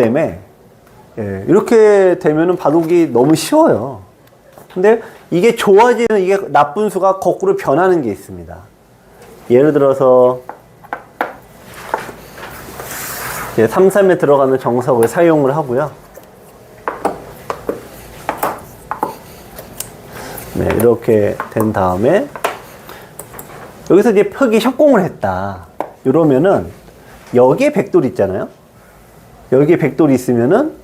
때문에 예, 이렇게 되면은 바둑이 너무 쉬워요. 근데 이게 좋아지는 이게 나쁜 수가 거꾸로 변하는 게 있습니다. 예를 들어서 3-3에 들어가는 정석을 사용을 하고요. 네, 이렇게 된 다음에 여기서 이제 흑이 협공을 했다. 이러면은 여기에 백돌이 있잖아요. 여기에 백돌이 있으면은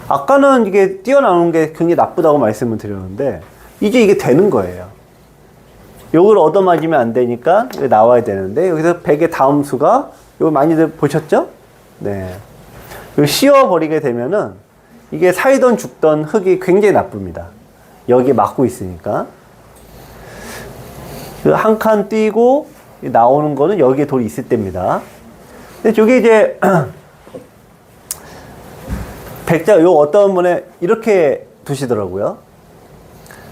아까는 이게 뛰어나오는 게 굉장히 나쁘다고 말씀을 드렸는데 이제 이게 되는 거예요. 요걸 얻어맞으면 안 되니까 나와야 되는데 여기서 백의 다음 수가 이거 많이들 보셨죠? 네. 씌워버리게 되면은 이게 살던 죽던 흑이 굉장히 나쁩니다. 여기 막고 있으니까. 한 칸 뛰고 나오는 거는 여기에 돌이 있을 때입니다. 근데 저게 이제 백자 요 어떤 분에 이렇게 두시더라고요.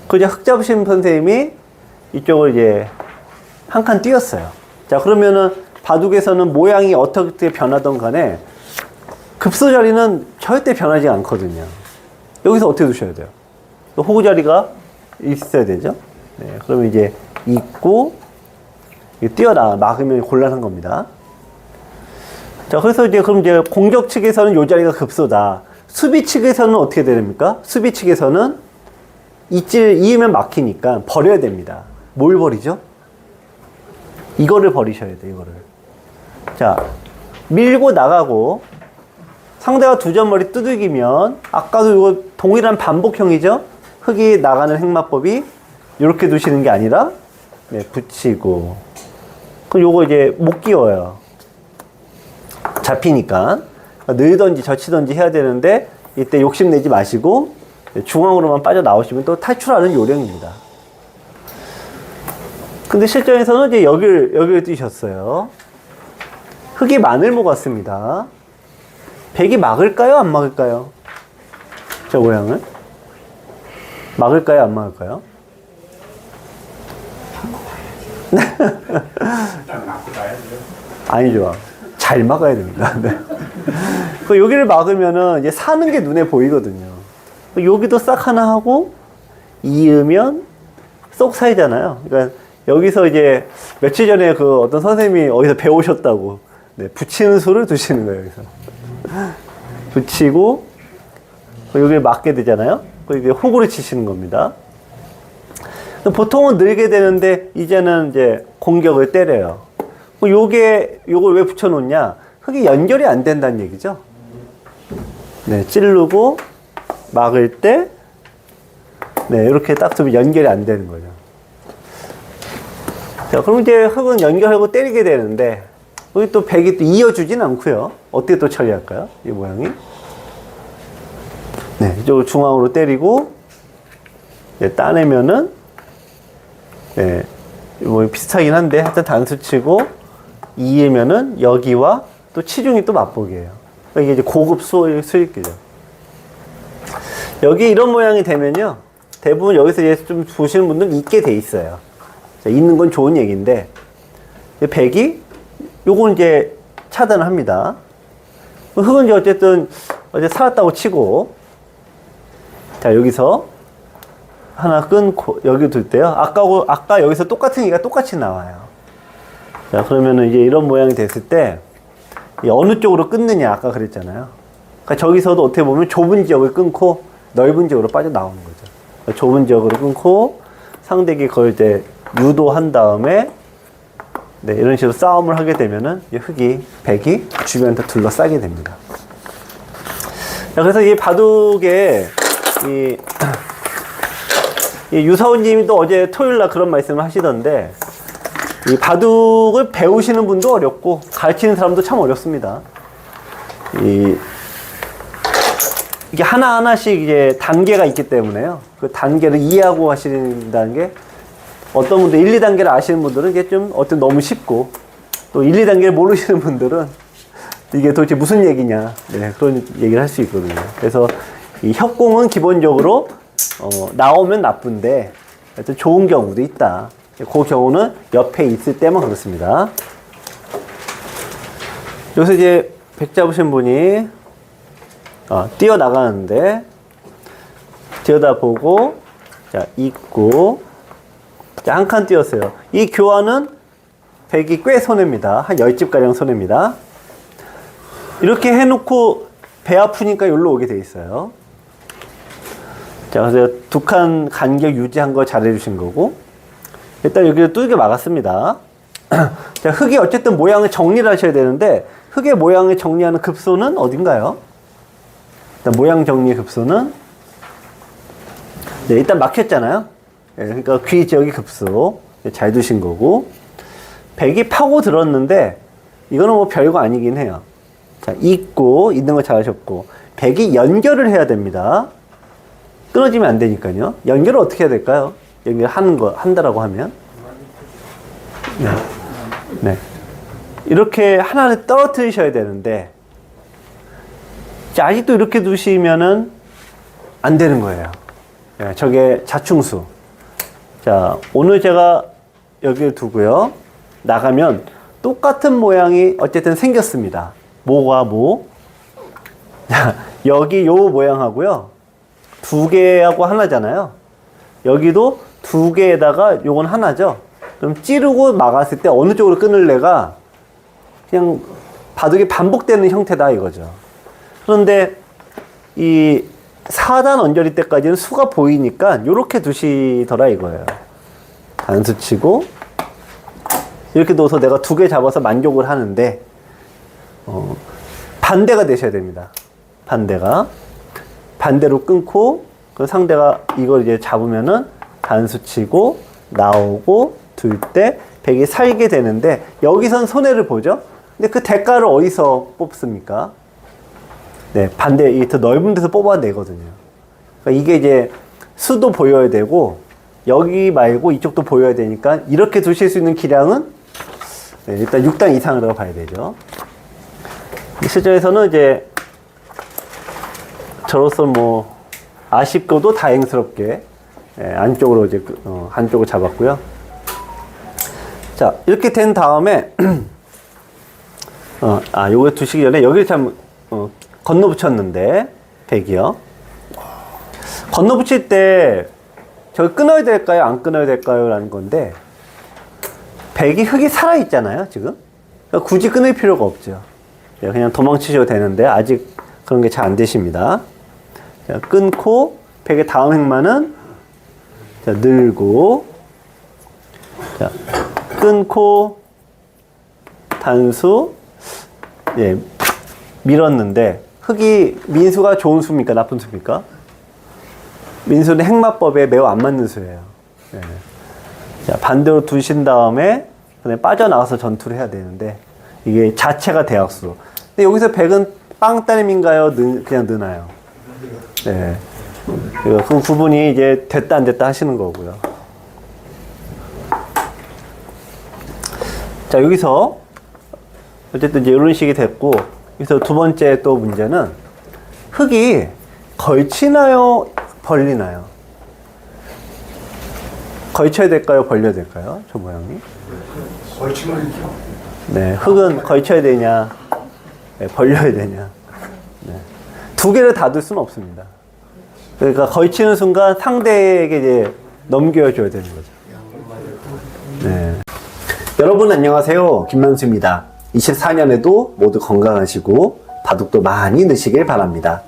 그 이제 흑 잡으신 선생님이 이쪽을 이제 한 칸 띄었어요. 자, 그러면은 바둑에서는 모양이 어떻게 변하던 간에 급소 자리는 절대 변하지 않거든요. 여기서 어떻게 두셔야 돼요? 호구 자리가 있어야 되죠. 네, 그러면 이제 있고 뛰어나 막으면 곤란한 겁니다. 자, 그래서 이제 그럼 이제 공격 측에서는 요 자리가 급소다. 수비 측에서는 어떻게 됩니까? 수비 측에서는 이으면 막히니까 버려야 됩니다. 뭘 버리죠? 이거를 버리셔야 돼요, 이거를. 자, 밀고 나가고 상대가 두 점머리 두들기면 아까도 이거 동일한 반복형이죠? 흑이 나가는 행마법이 이렇게 두시는 게 아니라 네, 붙이고 그럼 요거 이제 못 끼워요. 잡히니까 늘던지 젖히던지 해야 되는데 이때 욕심내지 마시고 중앙으로만 빠져나오시면 또 탈출하는 요령입니다. 근데 실전에서는 이제 여기를 뛰셨어요. 흑이 마늘모 같습니다. 백이 막을까요? 안 막을까요? 저 모양을? 막을까요? 안 막을까요? 아니죠. 잘 막아야 됩니다. 네. 여기를 막으면은 이제 사는 게 눈에 보이거든요. 여기도 싹 하나 하고 이으면 쏙 사이잖아요. 그러니까 여기서 이제 며칠 전에 그 어떤 선생님이 어디서 배우셨다고 네, 붙이는 수를 두시는 거예요. 여기서 붙이고 여기를 막게 되잖아요. 이게 호구를 치시는 겁니다. 보통은 늘게 되는데 이제는 이제 공격을 때려요. 요걸 왜 붙여놓냐? 흑이 연결이 안 된다는 얘기죠. 네, 찌르고 막을 때, 네, 이렇게 딱 두면 연결이 안 되는 거죠. 자, 그럼 이제 흑은 연결하고 때리게 되는데, 여기 또 백이 또 이어주진 않고요. 어떻게 또 처리할까요? 이 모양이. 네, 이쪽으로 중앙으로 때리고, 네, 따내면은, 네, 뭐 비슷하긴 한데, 하여튼 단수 치고, 이으면은 여기와 또 치중이 또 맞보기예요. 그러니까 이게 이제 고급 수익기죠. 여기 이런 모양이 되면요, 대부분 여기서 이제 좀 보시는 분들은 있게 돼 있어요. 자, 있는 건 좋은 얘기인데, 백이 요건 이제 차단을 합니다. 흑은 이제 어쨌든 어제 살았다고 치고, 자, 여기서 하나 끊고 여기 둘 때요. 아까 여기서 똑같은 얘기가 똑같이 나와요. 자, 그러면은 이제 이런 모양이 됐을 때 어느 쪽으로 끊느냐 아까 그랬잖아요. 그러니까 저기서도 어떻게 보면 좁은 지역을 끊고 넓은 지역으로 빠져나오는 거죠. 그러니까 좁은 지역으로 끊고 상대에게 그걸 이제 유도한 다음에 네, 이런 식으로 싸움을 하게 되면은 백이 주변에 다 둘러싸게 됩니다. 자, 그래서 이 바둑에 이 유사원님도 어제 토요일날 그런 말씀을 하시던데 이 바둑을 배우시는 분도 어렵고 가르치는 사람도 참 어렵습니다. 이게 하나하나씩 이제 단계가 있기 때문에요. 그 단계를 이해하고 하신다는 게 어떤 분들 1, 2단계를 아시는 분들은 이게 좀 어떤 너무 쉽고 또 1, 2단계를 모르시는 분들은 이게 도대체 무슨 얘기냐 네, 그런 얘기를 할 수 있거든요. 그래서 이 협공은 기본적으로 나오면 나쁜데 하여튼 좋은 경우도 있다. 그 경우는 옆에 있을 때만 그렇습니다. 여기서 이제 백 잡으신 분이 뛰어나가는데 들여다보고 자 있고 자, 한 칸 띄었어요. 이 교환은 백이 꽤 손해입니다. 한 10집가량 손해입니다. 이렇게 해놓고 배 아프니까 여기로 오게 돼 있어요. 자, 그래서 두 칸 간격 유지한 거 잘해주신 거고 일단 여기를 뚫게 막았습니다. 자, 흙이 어쨌든 모양을 정리를 하셔야 되는데 흙의 모양을 정리하는 급소는 어딘가요? 일단 모양 정리 급소는 네, 일단 막혔잖아요. 네, 그러니까 귀 지역이 급소 잘 두신 거고 백이 파고 들었는데 이거는 뭐 별거 아니긴 해요. 자, 있고 있는 거 잘하셨고 백이 연결을 해야 됩니다. 끊어지면 안 되니까요. 연결을 어떻게 해야 될까요? 연결하는 거 한다라고 하면 네. 네. 이렇게 하나를 떨어뜨리셔야 되는데 자, 아직도 이렇게 두시면은 안 되는 거예요. 네, 저게 자충수. 자, 오늘 제가 여기를 두고요. 나가면 똑같은 모양이 어쨌든 생겼습니다. 모가 모. 자, 여기 요 모양하고요. 두 개하고 하나잖아요. 여기도 두 개에다가 요건 하나죠. 그럼 찌르고 막았을 때 어느 쪽으로 끊을래가 그냥 바둑이 반복되는 형태다 이거죠. 그런데 이 4단 언저리 때까지는 수가 보이니까 요렇게 두시더라 이거예요. 단수 치고 이렇게 둬서 내가 두 개 잡아서 만족을 하는데 반대가 되셔야 됩니다. 반대로 끊고 그 상대가 이걸 이제 잡으면은 단수 치고 나오고 둘 때 백이 살게 되는데 여기선 손해를 보죠. 근데 그 대가를 어디서 뽑습니까? 네, 반대 이 더 넓은 데서 뽑아내거든요. 그러니까 이게 이제 수도 보여야 되고 여기 말고 이쪽도 보여야 되니까 이렇게 두실 수 있는 기량은 네, 일단 6단 이상이라고 봐야 되죠. 실전에서는 이제 저로서 뭐 아쉽고도 다행스럽게 안쪽으로 이제 안쪽을 잡았고요. 자, 이렇게 된 다음에 요거 두시기 전에 여기를 참 건너 붙였는데 백이요. 건너 붙일 때 저기 끊어야 될까요? 안 끊어야 될까요? 라는 건데 백이 흙이 살아 있잖아요, 지금. 그러니까 굳이 끊을 필요가 없죠. 그냥 도망치셔도 되는데 아직 그런 게 잘 안 되십니다. 자, 끊고 백의 다음 행만은 자, 늘고 자, 끊고 단수 예, 밀었는데 흙이 민수가 좋은 수입니까? 나쁜 수입니까? 민수는 행마법에 매우 안 맞는 수예요. 예. 자, 반대로 두신 다음에 그냥 빠져나가서 전투를 해야 되는데 이게 자체가 대학수. 근데 여기서 백은 빵따님인가요? 그냥 느나요? 네. 그 구분이 이제 됐다 안 됐다 하시는 거고요. 자, 여기서 어쨌든 이제 이런 식이 됐고 여기서 두 번째 또 문제는 흙이 걸치나요? 벌리나요? 걸쳐야 될까요? 벌려야 될까요? 저 모양이? 걸치면 네, 흙은 걸쳐야 되냐? 네, 벌려야 되냐? 네. 두 개를 다 둘 수는 없습니다. 그러니까 걸치는 순간 상대에게 이제 넘겨줘야 되는 거죠. 네. 여러분 안녕하세요. 김만수입니다. 24년에도 모두 건강하시고 바둑도 많이 넣으시길 바랍니다.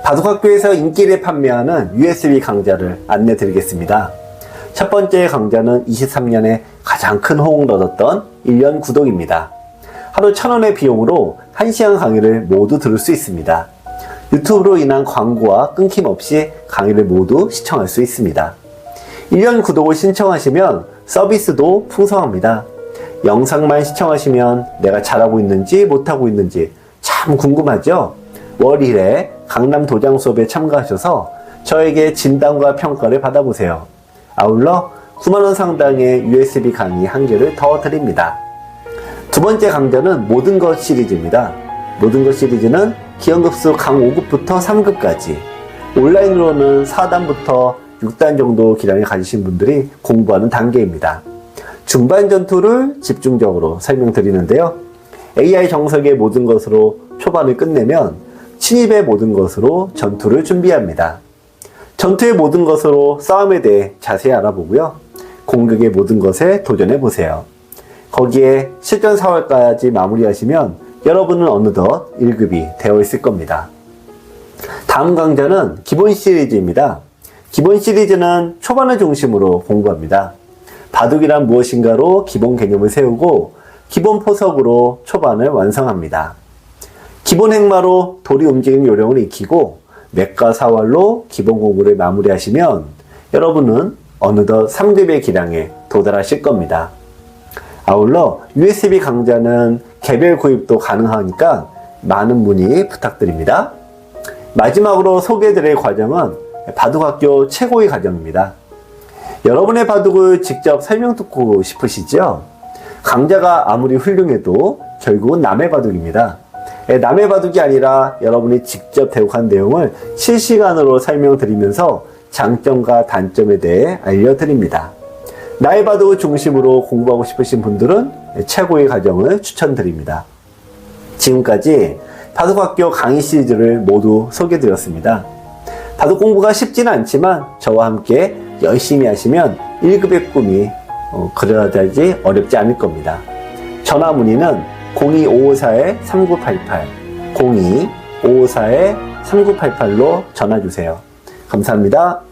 바둑학교에서 인기를 판매하는 USB 강좌를 안내 드리겠습니다. 첫 번째 강좌는 23년에 가장 큰 호응을 얻었던 1년 구독입니다. 하루 1,000원의 비용으로 1시간 강의를 모두 들을 수 있습니다. 유튜브로 인한 광고와 끊김없이 강의를 모두 시청할 수 있습니다. 1년 구독을 신청하시면 서비스도 풍성합니다. 영상만 시청하시면 내가 잘하고 있는지 못하고 있는지 참 궁금하죠? 월 1회 강남 도장 수업에 참가하셔서 저에게 진단과 평가를 받아보세요. 아울러 9만원 상당의 USB 강의 1개를 더 드립니다. 두 번째 강좌는 모든 것 시리즈입니다. 모든 것 시리즈는 기형급수 강 5급부터 3급까지 온라인으로는 4단부터 6단 정도 기량을 가지신 분들이 공부하는 단계입니다. 중반 전투를 집중적으로 설명드리는데요. AI 정석의 모든 것으로 초반을 끝내면 침입의 모든 것으로 전투를 준비합니다. 전투의 모든 것으로 싸움에 대해 자세히 알아보고요. 공격의 모든 것에 도전해보세요. 거기에 실전 4월까지 마무리하시면 여러분은 어느덧 1급이 되어 있을 겁니다. 다음 강좌는 기본 시리즈입니다. 기본 시리즈는 초반을 중심으로 공부합니다. 바둑이란 무엇인가로 기본 개념을 세우고 기본 포석으로 초반을 완성합니다. 기본 행마로 돌이 움직이는 요령을 익히고 맥과 사활로 기본 공부를 마무리하시면 여러분은 어느덧 3급의 기량에 도달하실 겁니다. 아울러 USB 강좌는 개별 구입도 가능하니까 많은 문의 부탁드립니다. 마지막으로 소개해드릴 과정은 바둑학교 최고의 과정입니다. 여러분의 바둑을 직접 설명 듣고 싶으시죠? 강좌가 아무리 훌륭해도 결국은 남의 바둑입니다. 남의 바둑이 아니라 여러분이 직접 대국한 내용을 실시간으로 설명드리면서 장점과 단점에 대해 알려드립니다. 나의 바둑을 중심으로 공부하고 싶으신 분들은 최고의 과정을 추천드립니다. 지금까지 바둑학교 강의 시리즈를 모두 소개해드렸습니다. 바둑 공부가 쉽지는 않지만 저와 함께 열심히 하시면 1급의 꿈이 그려지지 어렵지 않을 겁니다. 전화 문의는 02-554-3988 02-554-3988로 전화 주세요. 감사합니다.